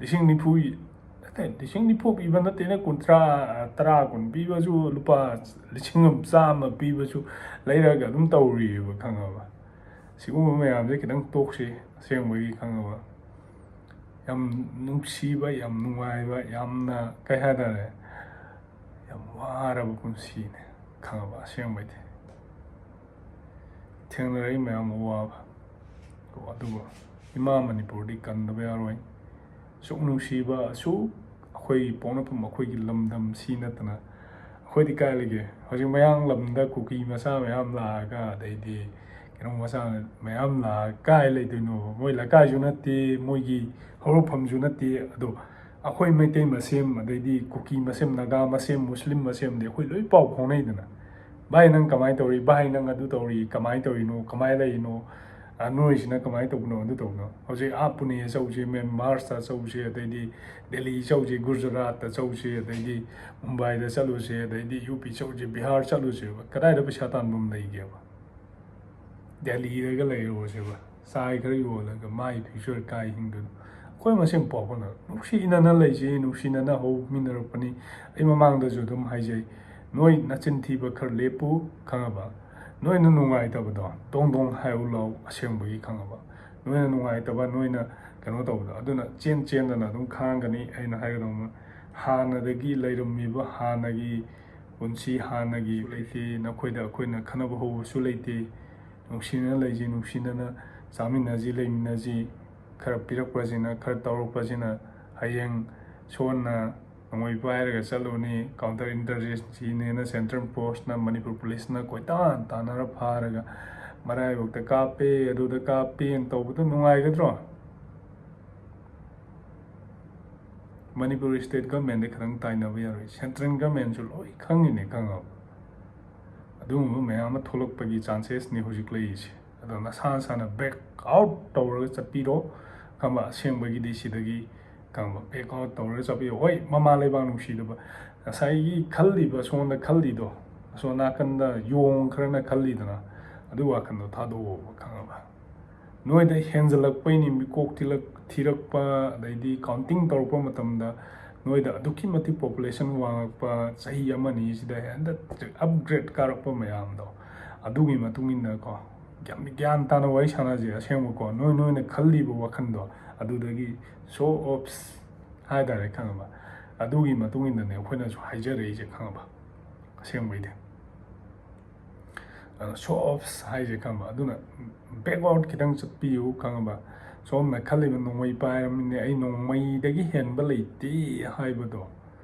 90,000 90,000 ꯄꯤꯕ ꯅꯠꯇꯦꯅ 30 ꯄꯤꯕꯁꯨ ꯂꯨꯄꯥ 1,100 ꯄꯤꯕꯁꯨ ꯂꯩꯔꯒ ꯑꯗꯨꯝ ꯇꯧꯔꯤꯑꯕ ꯈꯪꯉꯕ ꯁꯤꯒꯨꯝꯕ ꯃꯌꯥꯝꯁꯦ ꯈꯤꯇꯪ ꯇꯣꯛꯁꯤ ꯑꯁꯦꯡꯕꯒꯤ ꯈꯪꯉꯕ ꯌꯥꯝ ꯅꯨꯡꯁꯤꯕ ꯌꯥꯝ ꯅꯨꯡꯉꯥꯏꯕ ꯌꯥꯝꯅ ꯀꯩ ꯍꯥꯏꯇꯥꯔꯦ ꯌꯥꯝ ꯋꯥꯔꯕ ꯄꯨꯟꯁꯤꯅꯦ ꯈꯪꯉꯕ ꯑꯁꯦꯡꯕꯩꯗꯤ ꯊꯦꯡꯅꯔꯛꯏ ꯃꯌꯥꯝ ꯑꯋꯥꯕ ꯑꯗꯨꯒ ꯏꯃꯥ ꯃꯅꯤꯄꯨꯔꯗꯤ ꯀꯟꯗꯕ ꯌꯥꯔꯣꯏ ꯑꯁꯨꯛ ꯅꯨꯡꯁꯤꯕ ꯑꯁꯨꯛ ꯑꯩꯈꯣꯏꯒꯤ ꯄꯣꯛꯅꯐꯝ ꯑꯩꯈꯣꯏꯒꯤ ꯂꯝꯗꯝ ꯁꯤ ꯅꯠꯇꯅ ꯑꯩꯈꯣꯏꯗꯤ ꯀꯥꯏ ꯂꯩꯒꯦ ꯍꯧꯖꯤꯛ ꯃꯌꯥꯡ ꯂꯝꯗ ꯀꯨꯀꯤ ꯃꯆꯥ ꯃꯌꯥꯝ ꯂꯥꯛꯑꯒ ꯑꯗꯩꯗꯤ ꯀꯩꯅꯣ ꯃꯆꯥ ꯃꯌꯥꯝ ꯂꯥꯛꯑꯒ ꯀꯥꯏ ꯂꯩꯗꯣꯏꯅꯣ ꯃꯣꯏ ꯂꯩꯀꯥꯏꯁꯨ ꯅꯠꯇꯦ ꯃꯣꯏꯒꯤ ꯍꯧꯔꯛꯐꯝꯁꯨ ꯅꯠꯇꯦ ꯑꯗꯣ ꯑꯩꯈꯣꯏ ꯃꯩꯇꯩ ꯃꯁꯦꯝ ꯑꯗꯩꯗꯤ ꯀꯨꯀꯤ ꯃꯁꯦꯝ ꯅꯥꯒꯥ ꯃꯁꯦꯝ ꯃꯨꯁꯂꯤꯝ ꯃꯁꯦꯝꯗꯤ ꯑꯩꯈꯣꯏ ꯂꯣꯏ ꯄꯥꯎ ꯐꯥꯎꯅꯩꯗꯅ ꯚꯥꯏ ꯅꯪ ꯀꯃꯥꯏꯅ ꯇꯧꯔꯤ ꯚꯥꯏ ꯅꯪ ꯑꯗꯨ ꯇꯧꯔꯤ ꯀꯃꯥꯏꯅ ꯇꯧꯔꯤꯅꯣ ꯀꯃꯥꯏꯅ ꯂꯩꯔꯤꯅꯣ ꯅꯣꯏꯁꯤꯅ ꯀꯃꯥꯏꯅ ꯇꯧꯕꯅꯣ ꯑꯗꯨ ꯇꯧꯕꯅꯣ ꯍꯧꯖꯤꯛ ꯄꯨꯅꯦ ꯆꯧꯁꯤ ꯃꯦꯟꯃꯥꯔꯁꯇ ꯆꯧꯁꯤ ꯑꯗꯩꯗꯤ ꯗꯦꯜꯂꯤ ꯆꯧꯁꯤ ꯒꯨꯖꯔꯥꯠꯇ ꯆꯧꯁꯤ ꯑꯗꯩꯗꯤ ꯃꯨꯝꯕꯥꯏꯗ ꯆꯠꯂꯨꯁꯤ ꯑꯗꯩꯗꯤ ꯌꯨ ꯄꯤ ꯆꯧꯁꯤ ꯕꯤꯍꯥꯔ ꯆꯠꯂꯨꯁꯦꯕ ꯀꯗꯥꯏꯗ ꯄꯩꯁꯥ ꯇꯥꯟꯐꯝ ꯂꯩꯒꯦꯕ ꯗꯦꯜꯂꯤꯗꯒ ꯂꯩꯔꯨꯔꯁꯦꯕ ꯆꯥꯏ ꯈꯔ ꯌꯣꯜꯂꯒ ꯃꯥꯒꯤ ꯐ꯭ꯌꯨꯆꯔ ꯀꯥꯏ ꯍꯤꯡꯗꯣꯏꯅꯣ ꯑꯩꯈꯣꯏ ꯃꯁꯦꯟ ꯄꯥꯎ ꯐꯥꯎꯅ ꯅꯨꯡꯁꯤꯅꯅ ꯂꯩꯁꯤ ꯅꯨꯡꯁꯤꯅꯅ ꯍꯧꯃꯤꯟꯅꯔꯛꯄꯅꯤ ꯑꯩ ꯃꯃꯥꯡꯗꯁꯨ ꯑꯗꯨꯝ ꯍꯥꯏꯖꯩ ꯅꯣꯏ ꯅꯆꯤꯟ ꯊꯤꯕ ꯈꯔ ꯂꯦꯞꯄꯨ ꯈꯪꯉꯕ ꯅꯣꯏꯅ ꯅꯨꯡꯉꯥꯏꯇꯕꯗꯣ ꯗꯣꯡ ꯗꯣꯡ ꯍꯥꯏꯌꯨ ꯂꯥꯎ ꯑꯁꯦꯡꯕꯒꯤ ꯈꯪꯉꯕ ꯅꯣꯏꯅ ꯅꯨꯡꯉꯥꯏꯇꯕ ꯅꯣꯏꯅ ꯀꯩꯅꯣ ꯇꯧꯕꯗꯣ ꯑꯗꯨꯅ ꯆꯦꯟꯗꯅ ꯑꯗꯨꯝ ꯈꯥꯡꯒꯅꯤ ꯑꯩꯅ ꯍꯥꯏꯒꯗꯧꯕ ꯍꯥꯟꯅꯗꯒꯤ ꯂꯩꯔꯝꯃꯤꯕ ꯍꯥꯟꯅꯒꯤ ꯄꯨꯟꯁꯤ ꯍꯥꯟꯅꯒꯤ ꯂꯩꯇꯦ ꯅꯈꯣꯏꯗ ꯑꯩꯈꯣꯏꯅ ꯈꯟꯅꯕ ꯍꯧꯕꯁꯨ ꯂꯩꯇꯦ ꯅꯨꯡꯁꯤꯅꯅ ꯂꯩꯁꯤ ꯅꯨꯡꯁꯤꯅꯅ ꯆꯥꯃꯤꯟꯅꯁꯤ ꯂꯩꯃꯤꯟꯅꯁꯤ ꯈꯔ ꯄꯤꯔꯛꯄꯁꯤꯅ ꯈꯔ ꯇꯧꯔꯛꯄꯁꯤꯅ ꯍꯌꯦꯡ ꯁꯣꯟꯅ ꯅꯣꯡꯃꯩ ꯄꯥꯏꯔꯒ ꯆꯠꯂꯨꯅꯤ ꯀꯥꯎꯟꯇꯔ ꯏꯟꯇꯔꯖꯦꯟꯁꯤꯅꯦꯅ ꯁꯦꯟꯇ꯭ꯔꯦꯜ ꯐꯣꯔꯁꯅ ꯃꯅꯤꯄꯨꯔ ꯄꯨꯂꯤꯁꯅ ꯀꯣꯏꯇꯥꯟ ꯇꯥꯟꯅꯔ ꯐꯥꯔꯒ ꯃꯔꯥꯏꯕꯛꯇ ꯀꯥꯞꯄꯦ ꯑꯗꯨꯗ ꯀꯥꯞꯄꯦꯅ ꯇꯧꯕꯗꯣ ꯅꯨꯡꯉꯥꯏꯒꯗ꯭ꯔꯣ ꯃꯅꯤꯄꯨꯔ ꯁ꯭ꯇꯦꯠ ꯒꯃꯦꯟꯗ ꯈꯤꯇꯪ ꯇꯥꯏꯅꯕ ꯌꯥꯔꯣꯏ ꯁꯦꯟꯇ꯭ꯔꯦꯜ ꯒꯃꯦꯟꯁꯨ ꯂꯣꯏ ꯈꯪꯉꯤꯅꯦ ꯈꯪꯉꯕ ꯑꯗꯨꯒꯨꯝꯕ ꯃꯌꯥꯝ ꯑꯃ ꯊꯣꯛꯂꯛꯄꯒꯤ ꯆꯥꯟꯁꯦꯁꯅꯤ ꯍꯧꯖꯤꯛ ꯂꯩꯔꯤꯁꯦ ꯑꯗꯣ ꯅꯁꯥ ꯅꯁꯥꯅ ꯕꯦꯛ ꯑꯥꯎꯠ ꯇꯧꯔꯒ ꯆꯠꯄꯤꯔꯣ ꯈꯪꯕ ꯑꯁꯦꯡꯕꯒꯤꯗꯤ ꯁꯤꯗꯒꯤ ꯈꯪꯕ ꯕꯦꯛ ꯑꯥꯎꯠ ꯇꯧꯔꯒ ꯆꯠꯄꯤꯔꯣ ꯍꯣꯏ ꯃꯃꯥ ꯂꯩꯕꯥꯛ ꯅꯨꯡꯁꯤꯗꯕ ꯉꯁꯥꯏꯒꯤ ꯈꯜꯂꯤꯕ ꯁꯣꯝꯗ ꯈꯜꯂꯤꯗꯣ ꯑꯁꯣꯝ ꯅꯥꯀꯟꯗ ꯌꯣꯡ ꯈꯔꯅ ꯈꯜꯂꯤꯗꯅ ꯑꯗꯨ ꯋꯥꯈꯟꯗꯣ ꯊꯥꯗꯣꯛꯑꯣꯕ ꯈꯪꯉꯕ ꯅꯣꯏꯗ ꯍꯦꯟꯖꯜꯂꯛꯄꯩꯅꯤ ꯃꯤꯀꯣꯛ ꯊꯤꯔꯛꯄ ꯑꯗꯩꯗꯤ ꯀꯥꯎꯟꯇꯤꯡ ꯇꯧꯔꯛꯄ ꯃꯇꯝꯗ ꯅꯣꯏꯗ ꯑꯗꯨꯛꯀꯤ ꯃꯇꯤꯛ ꯄꯣꯄꯨꯂꯦꯁꯟ ꯋꯥꯡꯉꯛꯄ ꯆꯍꯤ ꯑꯃꯅꯤꯁꯤꯗ ꯍꯦꯟꯅ ꯑꯞꯒ꯭ꯔꯦꯗ ꯀꯥꯔꯛꯄ ꯃꯌꯥꯝꯗꯣ ꯑꯗꯨꯒꯤ ꯃꯇꯨꯡ ꯏꯟꯅꯀꯣ ꯒ꯭ꯌꯥꯟ ꯇꯥꯅ ꯋꯥꯔꯤ ꯁꯥꯟꯅꯁꯦ ꯑꯁꯦꯡꯕꯀꯣ ꯅꯣꯏꯅ ꯈꯜꯂꯤꯕ ꯋꯥꯈꯟꯗꯣ ꯑꯗꯨꯗꯒꯤ ꯁꯣ ꯑꯣꯞꯁ ꯍꯥꯏꯇꯥꯔꯦ ꯈꯪꯉꯕ ꯑꯗꯨꯒꯤ ꯃꯇꯨꯡ ꯏꯟꯅꯅꯦ ꯑꯩꯈꯣꯏꯅꯁꯨ ꯍꯥꯏꯖꯔꯛꯏꯁꯦ ꯈꯪꯉꯕ ꯑꯁꯦꯡꯕꯩꯗꯤ ꯁꯣ ꯑꯣꯐꯁ ꯍꯥꯏꯁꯦ ꯈꯪꯕ ꯑꯗꯨꯅ ꯕꯦꯛꯋꯥꯔꯗ ꯈꯤꯇꯪ ꯆꯠꯄꯤꯌꯨ ꯈꯪꯉꯕ ꯁꯣꯝꯅ ꯈꯜꯂꯤꯕ ꯅꯣꯡꯃꯩ ꯄꯥꯏꯔꯕꯅꯤꯅꯦ ꯑꯩ ꯅꯣꯡꯃꯩꯗꯒꯤ ꯍꯦꯟꯕ ꯂꯩꯇꯦ ꯍꯥꯏꯕꯗꯣ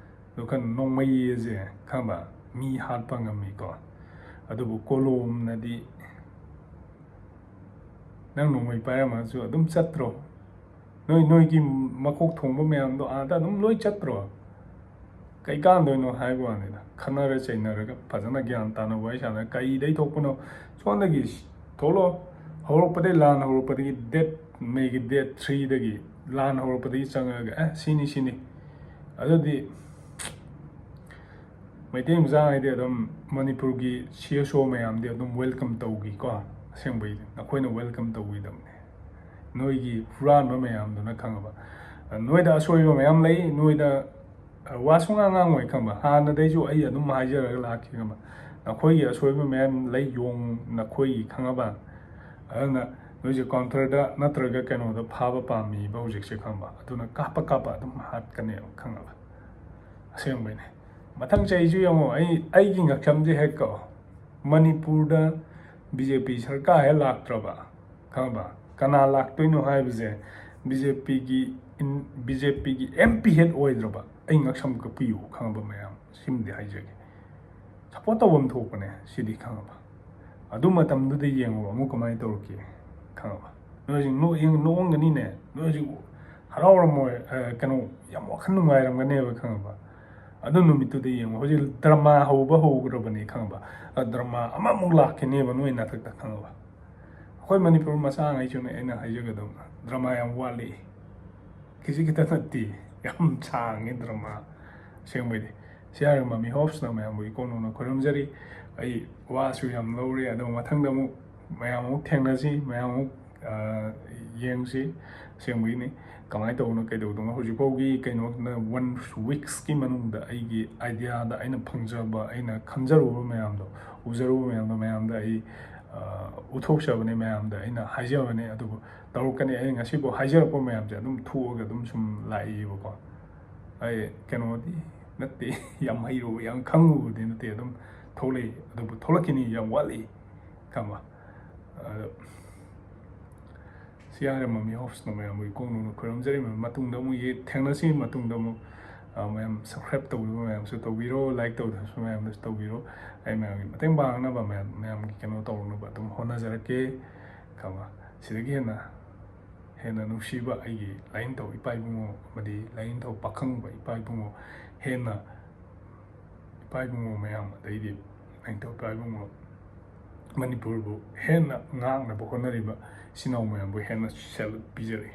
ꯑꯗꯨ ꯅꯣꯡꯃꯩ ꯑꯁꯦ ꯈꯪꯕ ꯃꯤ ꯍꯥꯠꯄ ꯉꯝꯃꯤꯀꯣ ꯑꯗꯨꯕꯨ ꯀꯣꯂꯣꯝꯅꯗꯤ ꯅꯪ ꯅꯣꯡꯃꯩ ꯄꯥꯏꯔꯝꯃꯒꯁꯨ ꯑꯗꯨꯝ ꯆꯠꯇ꯭ꯔꯣ ꯅꯣꯏꯒꯤ ꯃꯀꯣꯛ ꯊꯣꯡꯕ ꯃꯌꯥꯝꯗꯣ ꯑꯥꯗ ꯑꯗꯨꯝ ꯂꯣꯏ ꯆꯠꯇ꯭ꯔꯣ ꯀꯩ ꯀꯥꯟꯗꯣꯏꯅꯣ ꯍꯥꯏꯕ ꯋꯥꯅꯤꯗ ꯈꯟꯅꯔ ꯆꯩꯅꯔꯒ ꯐꯖꯅ ꯒ꯭ꯌꯥꯟ ꯇꯥꯅ ꯋꯥꯔꯤ ꯁꯥꯟꯅ ꯀꯩꯗꯩ ꯊꯣꯛꯄꯅꯣ ꯁꯣꯝꯗꯒꯤ ꯊꯣꯛꯂꯛꯑꯣ ꯍꯧꯔꯛꯄꯗꯒꯤ ꯂꯥꯟ ꯍꯧꯔꯛꯄꯗꯒꯤ ꯃꯦꯒꯤ ꯗꯦꯠ 3ꯗꯒꯤ ꯂꯥꯟ ꯍꯧꯔꯛꯄꯗꯒꯤ ꯆꯪꯉꯒ ꯁꯤꯅꯤ ꯑꯗꯨꯗꯤ ꯃꯩꯇꯩ ꯃꯆꯥ ꯍꯥꯏꯗꯤ ꯑꯗꯨꯝ ꯃꯅꯤꯄꯨꯔꯒꯤ CSO ꯃꯌꯥꯝꯗꯤ ꯑꯗꯨꯝ ꯋꯦꯜꯀꯝ ꯇꯧꯈꯤꯀꯣ ꯑꯁꯦꯡꯕꯩꯗꯤ ꯅꯈꯣꯏꯅ ꯋꯦꯜꯀꯝ ꯇꯧꯕꯤꯗꯕꯅꯦ ꯅꯣꯏꯒꯤ ꯍꯨꯔꯥꯟꯕ ꯃꯌꯥꯝꯗꯨꯅ ꯈꯪꯉꯕ ꯅꯣꯏꯗ ꯑꯁꯣꯏꯕ ꯃꯌꯥꯝ ꯂꯩ ꯅꯣꯏꯗ ꯋꯥꯁꯨ ꯉꯥꯡꯉꯣꯏ ꯈꯪꯕ ꯍꯥꯟꯅꯗꯩꯁꯨ ꯑꯩ ꯑꯗꯨꯝ ꯍꯥꯏꯖꯔꯒ ꯂꯥꯛꯈꯤ ꯈꯪꯕ ꯅꯈꯣꯏꯒꯤ ꯑꯁꯣꯏꯕ ꯃꯌꯥꯝ ꯂꯩ ꯅꯈꯣꯏꯒꯤ ꯈꯪꯉꯕ ꯑꯗꯨꯅ ꯅꯣꯏꯁꯦ ꯀꯥꯎꯟꯇꯔꯗ ꯅꯠꯇ꯭ꯔꯒ ꯀꯩꯅꯣꯗ ꯐꯥꯕ ꯄꯥꯝꯃꯤꯕ ꯍꯧꯖꯤꯛꯁꯦ ꯈꯪꯕ ꯑꯗꯨꯅ ꯀꯥꯞꯄ ꯑꯗꯨꯝ ꯍꯥꯠꯀꯅꯦꯕ ꯈꯪꯉꯕ ꯑꯁꯦꯡꯕꯩꯅꯦ ꯃꯊꯪ ꯆꯍꯤꯁꯨ ꯌꯦꯡꯉꯣ ꯑꯩꯒꯤ ꯉꯛꯁꯝꯁꯦ ꯍꯦꯛ ꯀꯛꯑꯣ ꯃꯅꯤꯄꯨꯔꯗ BJP ꯁꯔꯀꯥꯔ ꯍꯦꯛ ꯂꯥꯛꯇ꯭ꯔꯕ ꯈꯪꯕ ꯀꯅꯥ ꯂꯥꯛꯇꯣꯏꯅꯣ ꯍꯥꯏꯕꯁꯦ BJPꯒꯤ MP ꯍꯦꯠ ꯑꯣꯏꯗ꯭ꯔꯕ ꯑꯩ ꯉꯛꯁꯝ ꯀꯛꯄꯤꯌꯨ ꯈꯪꯉꯕ ꯃꯌꯥꯝ ꯁꯤꯃꯗꯤ ꯍꯥꯏꯖꯒꯦ ꯁꯞꯄꯣꯔꯠ ꯇꯧꯐꯝ ꯊꯣꯛꯄꯅꯦ ꯁꯤꯗꯤ ꯈꯪꯉꯕ ꯑꯗꯨ ꯃꯇꯝꯗꯨꯗ ꯌꯦꯡꯉꯣ ꯑꯃꯨꯛ ꯀꯃꯥꯏꯅ ꯇꯧꯔꯛꯀꯦ ꯈꯪꯉꯕ ꯅꯣꯏ ꯅꯣꯛꯑꯝꯒꯅꯤꯅꯦ ꯅꯣꯏꯁꯨ ꯍꯔꯥꯎꯔꯝꯃꯣꯏ ꯀꯩꯅꯣ ꯌꯥꯝ ꯋꯥꯈꯜ ꯅꯨꯡꯉꯥꯏꯔꯝꯒꯅꯦꯕ ꯈꯪꯉꯕ ꯑꯗꯨ ꯅꯨꯃꯤꯠꯇꯨꯗ ꯌꯦꯡꯉꯣ ꯍꯧꯖꯤꯛ ꯗ꯭ꯔꯃꯥ ꯍꯧꯈ꯭ꯔꯕꯅꯤ ꯈꯪꯉꯕ ꯗ꯭ꯔꯃꯥ ꯑꯃꯃꯨꯛ ꯂꯥꯛꯈꯤꯅꯦꯕ ꯅꯣꯏ ꯅꯥꯊꯛꯇ ꯈꯪꯉꯕ ꯑꯩꯈꯣꯏ ꯃꯅꯤꯄꯨꯔ ꯃꯆꯥꯉꯩꯁꯨꯅꯦ ꯑꯩꯅ ꯍꯥꯏꯖꯒꯗꯧꯅ ꯗ꯭ꯔꯃꯥ ꯌꯥꯝ ꯋꯥꯠꯂꯤ ꯈꯤꯇ ꯅꯠꯇꯦ ꯌꯥꯝ ꯁꯥꯡꯉꯦ ꯗ꯭ꯔꯃꯥ ꯑꯁꯦꯡꯕꯩꯗꯤ ꯁꯤ ꯍꯥꯏꯔꯒ ꯃꯃꯤ ꯍꯣꯞꯁꯅ ꯃꯌꯥꯝꯕꯨ ꯏꯀꯣꯟ ꯈꯨꯔꯨꯝꯖꯔꯤ ꯑꯩ ꯋꯥꯁꯨ ꯌꯥꯝ ꯂꯧꯔꯦ ꯑꯗꯣ ꯃꯊꯪꯗ ꯑꯃꯨꯛ ꯃꯌꯥꯝ ꯑꯃꯨꯛ ꯊꯦꯡꯅꯁꯤ ꯃꯌꯥꯝ ꯑꯃꯨꯛ ꯌꯦꯡꯁꯤ ꯑꯁꯦꯡꯕꯒꯤꯅꯤ ꯀꯃꯥꯏꯅ ꯇꯧꯕꯅꯣ ꯀꯩꯗꯧꯗꯣꯏꯅꯣ ꯍꯧꯖꯤꯛꯐꯥꯎꯒꯤ ꯀꯩꯅꯣꯅ 1 weeks ꯃꯅꯨꯡꯗ ꯑꯩꯒꯤ ꯑꯥꯏꯗꯤꯌꯥꯗ ꯑꯩꯅ ꯐꯪꯖꯕ ꯑꯩꯅ ꯈꯟꯖꯔꯨꯕ ꯃꯌꯥꯝꯗꯣ ꯎꯖꯔꯨꯕ ꯃꯌꯥꯝꯗꯣ ꯃꯌꯥꯝꯗ ꯑꯩ ꯎꯠꯊꯣꯛꯆꯕꯅꯦ ꯃꯌꯥꯝꯗ ꯑꯩꯅ ꯍꯥꯏꯖꯕꯅꯦ ꯑꯗꯨꯕꯨ ꯇꯧꯔꯛꯀꯅꯤ ꯑꯩ ꯉꯁꯤꯐꯥꯎ ꯍꯥꯏꯖꯔꯛꯄ ꯃꯌꯥꯝꯁꯦ ꯑꯗꯨꯝ ꯊꯣꯛꯑꯒ ꯑꯗꯨꯝ ꯁꯨꯝ ꯂꯥꯛꯏꯕꯀꯣ ꯑꯩ ꯀꯩꯅꯣꯗꯤ ꯅꯠꯇꯦ ꯌꯥꯝ ꯍꯩꯔꯨꯕ ꯌꯥꯝ ꯈꯪꯉꯨꯕꯗꯤ ꯅꯠꯇꯦ ꯑꯗꯨꯝ ꯊꯣꯛꯂꯛꯏ ꯑꯗꯨꯕꯨ ꯊꯣꯛꯂꯛꯈꯤꯅꯤ ꯌꯥꯝ ꯋꯥꯠꯂꯤ ꯈꯪꯕ ꯑꯗꯣ ꯁꯤ ꯍꯥꯏꯔ ꯃꯃꯤ ꯍꯣꯞꯁꯅ ꯃꯌꯥꯝꯕꯨ ꯏꯀꯣꯟ ꯈꯨꯔꯨꯝꯖꯔꯤ ꯃꯇꯨꯡꯗ ꯑꯃꯨꯛ ꯊꯦꯡꯅꯁꯤ ꯃꯇꯨꯡꯗ ꯑꯃꯨꯛ ꯃꯌꯥꯝ ꯁꯕꯁꯀ꯭ꯔꯥꯏꯕ ꯇꯧꯕꯤꯕ ꯃꯌꯥꯝꯁꯨ ꯇꯧꯕꯤꯔꯣ ꯂꯥꯏꯛ ꯇꯧꯗꯕꯁꯨ ꯃꯌꯥꯝꯗꯁꯨ ꯇꯧꯕꯤꯔꯣ ꯑꯩ ꯃꯌꯥꯝꯒꯤ ꯃꯇꯦꯡ ꯄꯥꯡꯅꯕ ꯃꯌꯥꯝꯒꯤ ꯀꯩꯅꯣ ꯇꯧꯅꯕ ꯑꯗꯨꯝ ꯍꯣꯠꯅꯖꯔꯛꯀꯦ ꯈꯪꯕ ꯁꯤꯗꯒꯤ ꯍꯦꯟꯅ ꯅꯨꯡꯁꯤꯕ ꯑꯩꯒꯤ ꯂꯥꯏꯅꯤꯡꯊꯧ ꯏꯄꯥ ꯏꯕꯨꯡꯉꯣ ꯑꯃꯗꯤ ꯂꯥꯏꯅꯤꯡꯊꯧ ꯄꯥꯈꯪꯕ ꯏꯄꯥ ꯏꯕꯨꯡꯉꯣ ꯍꯦꯟꯅ ꯏꯄꯥ ꯏꯕꯨꯡꯉꯣ ꯃꯌꯥꯝ ꯑꯗꯩꯗꯤ ꯂꯥꯏꯅꯤꯡꯊꯧ ꯏꯄꯥ ꯏꯕꯨꯡꯉꯣ ꯃꯅꯤꯄꯨꯔꯕꯨ ꯍꯦꯟꯅ ꯉꯥꯛꯅꯕ ꯍꯣꯠꯅꯔꯤꯕ ꯏꯆꯤꯟ ꯏꯅꯥꯎ ꯃꯌꯥꯝꯕꯨ ꯍꯦꯟꯅ ꯁꯦꯜꯌꯨꯠ ꯄꯤꯖꯔꯤ